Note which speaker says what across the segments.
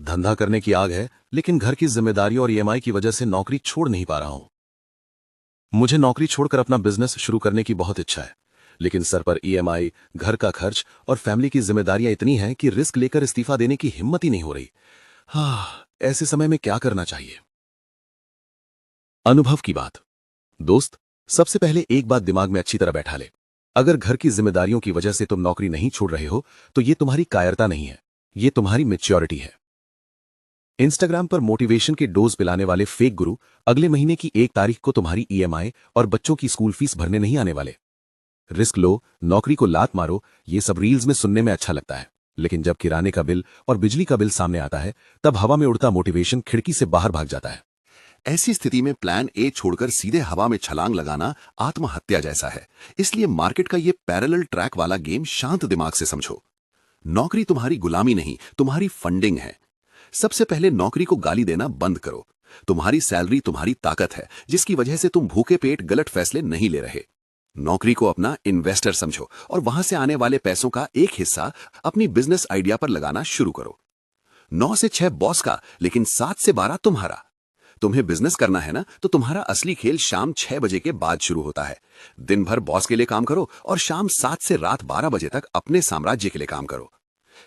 Speaker 1: धंधा करने की आग है, लेकिन घर की जिम्मेदारी और ईएमआई की वजह से नौकरी छोड़ नहीं पा रहा हूं। मुझे नौकरी छोड़कर अपना बिजनेस शुरू करने की बहुत इच्छा है, लेकिन सर पर ईएमआई, घर का खर्च और फैमिली की जिम्मेदारियां इतनी हैं कि रिस्क लेकर इस्तीफा देने की हिम्मत ही नहीं हो रही। ऐसे समय में क्या करना चाहिए? अनुभव की बात। दोस्त, सबसे पहले एक बात दिमाग में अच्छी तरह बैठा ले। अगर घर की जिम्मेदारियों की वजह से तुम नौकरी नहीं छोड़ रहे हो, तो ये तुम्हारी कायरता नहीं है, ये तुम्हारी मैच्योरिटी है। इंस्टाग्राम पर मोटिवेशन के डोज पिलाने वाले फेक गुरु अगले महीने की 1 तारीख को तुम्हारी ईएमआई और बच्चों की स्कूल फीस भरने नहीं आने वाले। रिस्क लो, नौकरी को लात मारो, ये सब रील्स में सुनने में अच्छा लगता है, लेकिन जब किराने का बिल और बिजली का बिल सामने आता है, तब हवा में उड़ता मोटिवेशन खिड़की से बाहर भाग जाता है।
Speaker 2: ऐसी स्थिति में प्लान ए छोड़कर सीधे हवा में छलांग लगाना आत्महत्या जैसा है। इसलिए मार्केट का ये पैरेलल ट्रैक वाला गेम शांत दिमाग से समझो। नौकरी तुम्हारी गुलामी नहीं, तुम्हारी फंडिंग है। सबसे पहले नौकरी को गाली देना बंद करो। तुम्हारी सैलरी तुम्हारी ताकत है, जिसकी वजह से तुम भूखे पेट गलत फैसले नहीं ले रहे। नौकरी को अपना इन्वेस्टर समझो और वहां से आने वाले पैसों का एक हिस्सा अपनी बिजनेस आइडिया पर लगाना शुरू करो। 9 से 6 बॉस का, लेकिन 7 से 12 तुम्हारा। तुम्हें बिजनेस करना है ना, तो तुम्हारा असली खेल शाम 6 बजे के बाद शुरू होता है। दिन भर बॉस के लिए काम करो और शाम 7 से रात 12 बजे तक अपने साम्राज्य के लिए काम करो।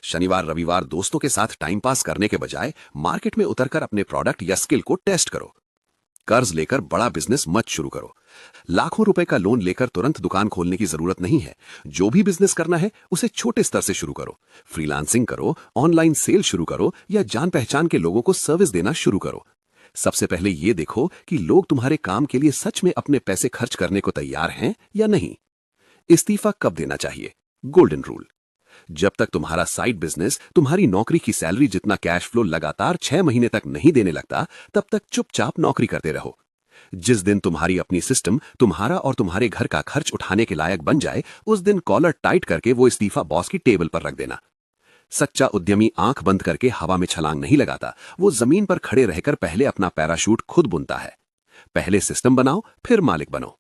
Speaker 2: शनिवार रविवार दोस्तों के साथ टाइम पास करने के बजाय मार्केट में उतरकर अपने प्रोडक्ट या स्किल को टेस्ट करो। कर्ज लेकर बड़ा बिजनेस मत शुरू करो। लाखों रुपए का लोन लेकर तुरंत दुकान खोलने की जरूरत नहीं है। जो भी बिजनेस करना है उसे छोटे स्तर से शुरू करो। फ्रीलांसिंग करो, ऑनलाइन सेल शुरू करो या जान पहचान के लोगों को सर्विस देना शुरू करो। सबसे पहले ये देखो कि लोग तुम्हारे काम के लिए सच में अपने पैसे खर्च करने को तैयार हैं या नहीं। इस्तीफा कब देना चाहिए? Golden rule. जब तक तुम्हारा साइड बिजनेस तुम्हारी नौकरी की सैलरी जितना कैश फ्लो लगातार 6 महीने तक नहीं देने लगता, तब तक चुपचाप नौकरी करते रहो। जिस दिन तुम्हारी अपनी सिस्टम तुम्हारा और तुम्हारे घर का खर्च उठाने के लायक बन जाए, उस दिन कॉलर टाइट करके वो इस्तीफा बॉस की टेबल पर रख देना। सच्चा उद्यमी आंख बंद करके हवा में छलांग नहीं लगाता, वो जमीन पर खड़े रहकर पहले अपना पैराशूट खुद बुनता है। पहले सिस्टम बनाओ, फिर मालिक बनो।